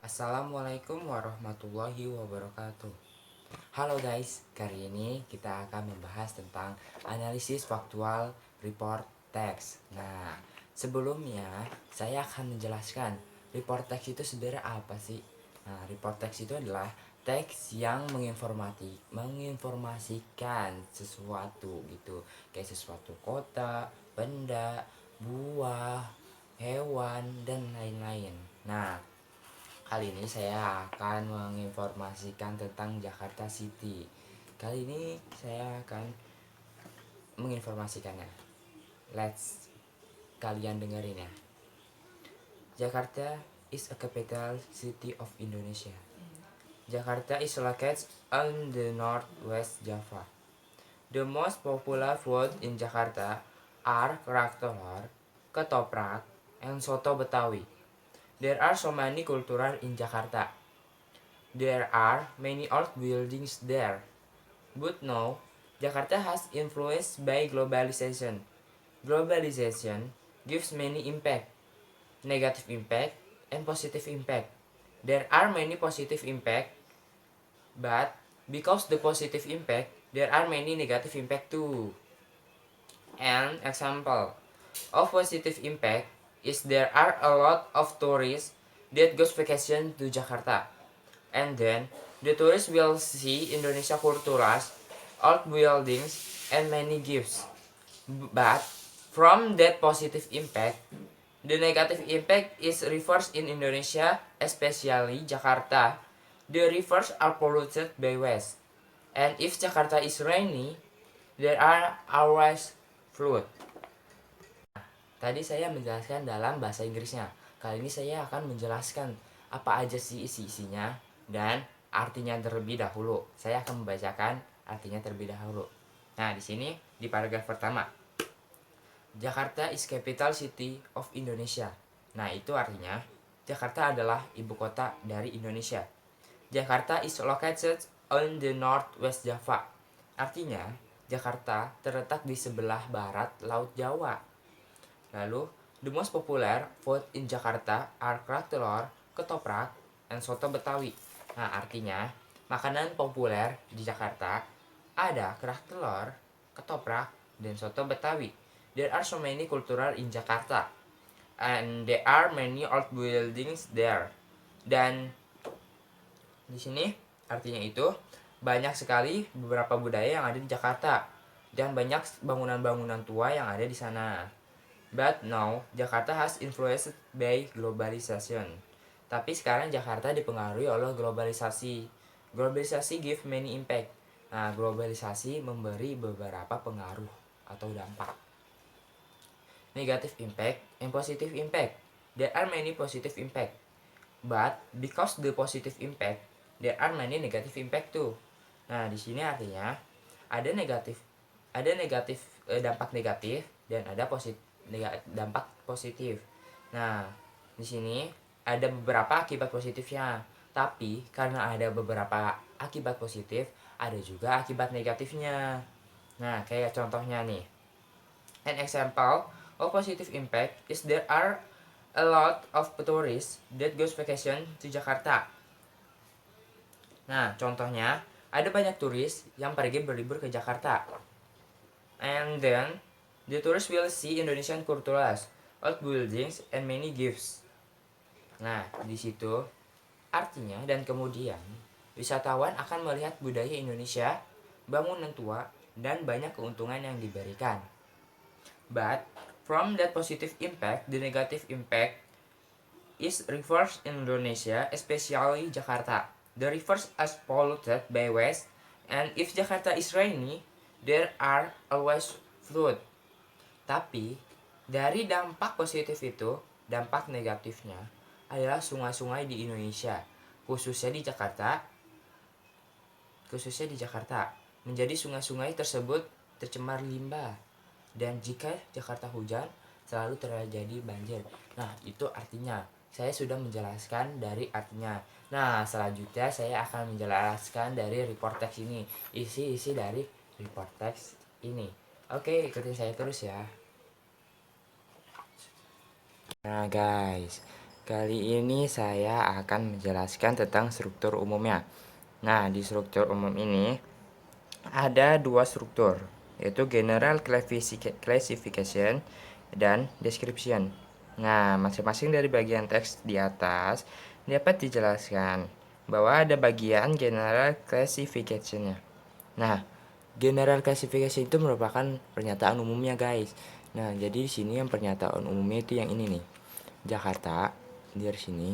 Assalamualaikum warahmatullahi wabarakatuh. Halo guys, kali ini kita akan membahas tentang analisis faktual report text. Nah, sebelumnya saya akan menjelaskan report text itu sebenarnya apa sih. Nah, report text itu adalah teks yang menginformasikan sesuatu gitu, kayak sesuatu kota, benda, buah, hewan, dan lain-lain. Nah, kali ini saya akan menginformasikan tentang Jakarta City. Kali ini saya akan menginformasikannya. Let's kalian dengerin ya. Jakarta is a capital city of Indonesia. Jakarta is located on the northwest Java. The most popular food in Jakarta are kerak telur, ketoprak, and soto Betawi. There are so many cultural in Jakarta. There are many old buildings there. But now, Jakarta has influenced by globalization. Globalization gives many impact, negative impact, and positive impact. There are many positive impact, but because the positive impact, there are many negative impact too. An example of positive impact is there are a lot of tourists that goes vacation to Jakarta. And then, the tourists will see Indonesia cultures, old buildings, and many gifts. But, from that positive impact, the negative impact is rivers in Indonesia, especially Jakarta. The rivers are polluted by waste. And if Jakarta is rainy, there are always flood. Tadi saya menjelaskan dalam bahasa Inggrisnya. Kali ini saya akan menjelaskan apa aja sih isi-isinya dan artinya terlebih dahulu. Saya akan membacakan artinya terlebih dahulu. Nah, di sini di paragraf pertama. Jakarta is capital city of Indonesia. Nah, itu artinya Jakarta adalah ibu kota dari Indonesia. Jakarta is located on the northwest Java. Artinya, Jakarta terletak di sebelah barat Laut Jawa. Lalu, the most popular food in Jakarta are kerak telur, ketoprak, and soto Betawi. Nah, artinya, makanan populer di Jakarta ada kerak telur, ketoprak, dan soto Betawi. There are so many cultural in Jakarta, and there are many old buildings there. Dan di sini artinya itu banyak sekali beberapa budaya yang ada di Jakarta dan banyak bangunan-bangunan tua yang ada di sana. But now, Jakarta has influenced by globalization. Tapi sekarang Jakarta dipengaruhi oleh globalisasi. Globalisasi give many impact. Nah, globalisasi memberi beberapa pengaruh atau dampak. Negative impact and positive impact. There are many positive impact. But because the positive impact, there are many negative impact too. Nah, di sini artinya ada negatif dampak negatif dan ada dampak positif. Nah, di sini ada beberapa akibat positifnya. Tapi karena ada beberapa akibat positif, ada juga akibat negatifnya. Nah, kayak contohnya nih. An example of positive impact is there are a lot of tourists that goes vacation to Jakarta. Nah, contohnya ada banyak turis yang pergi berlibur ke Jakarta. And then the tourists will see Indonesian cultures, old buildings, and many gifts. Nah, di situ artinya dan kemudian wisatawan akan melihat budaya Indonesia, bangunan tua, dan banyak keuntungan yang diberikan. But from that positive impact, the negative impact is rivers in Indonesia, especially Jakarta. The rivers are polluted by waste, and if Jakarta is rainy, there are always flood. Tapi dari dampak positif itu, dampak negatifnya adalah sungai-sungai di Indonesia, khususnya di Jakarta, menjadi sungai-sungai tersebut tercemar limbah. Dan jika Jakarta hujan, selalu terjadi banjir. Nah, itu artinya. Saya sudah menjelaskan dari artinya. Nah, selanjutnya saya akan menjelaskan dari report text ini. Isi-isi dari report text ini. Oke, ikutin saya terus ya. Nah guys, Kali ini saya akan menjelaskan tentang struktur umumnya. Nah, di struktur umum ini ada dua struktur, yaitu General Classification dan Description. Nah, masing-masing dari bagian teks di atas dapat dijelaskan bahwa ada bagian General Classification-nya. Nah, General Classification itu merupakan pernyataan umumnya, guys. Nah, jadi di sini yang pernyataan umumnya itu yang ini nih. Jakarta dari sini,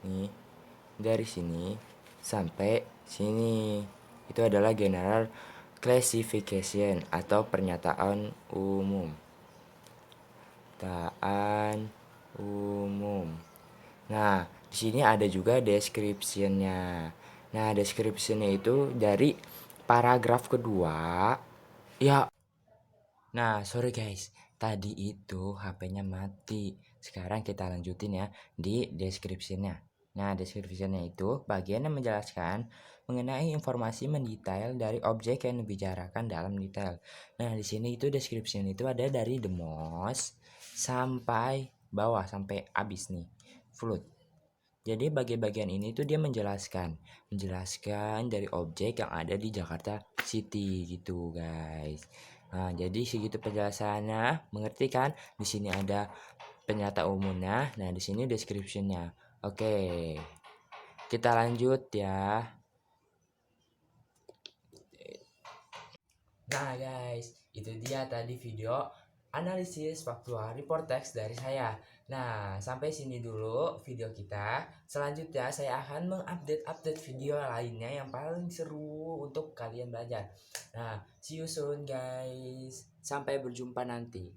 nih, dari sini sampai sini. Itu adalah General Classification atau pernyataan umum. Pernyataan umum. Nah, di sini ada juga description-nya. Nah, description-nya itu dari paragraf kedua. Ya. Nah, sorry guys. Tadi itu HP-nya mati. Sekarang kita lanjutin ya di description-nya. Nah, description-nya itu bagian yang menjelaskan mengenai informasi mendetail dari objek yang dibicarakan dalam detail. Nah, di sini itu description itu ada dari the most sampai bawah sampai habis nih. Flood. Jadi bagian-bagian ini tuh dia menjelaskan dari objek yang ada di Jakarta City gitu, guys. Nah, jadi segitu penjelasannya, mengerti kan? Di sini ada pernyataan umumnya, nah di sini description-nya. Oke. Kita lanjut ya. Nah, guys, itu dia tadi video analisis faktual report text dari saya. Nah, sampai sini dulu video kita. Selanjutnya saya akan mengupdate video lainnya yang paling seru untuk kalian belajar. Nah, see you soon guys. Sampai berjumpa nanti.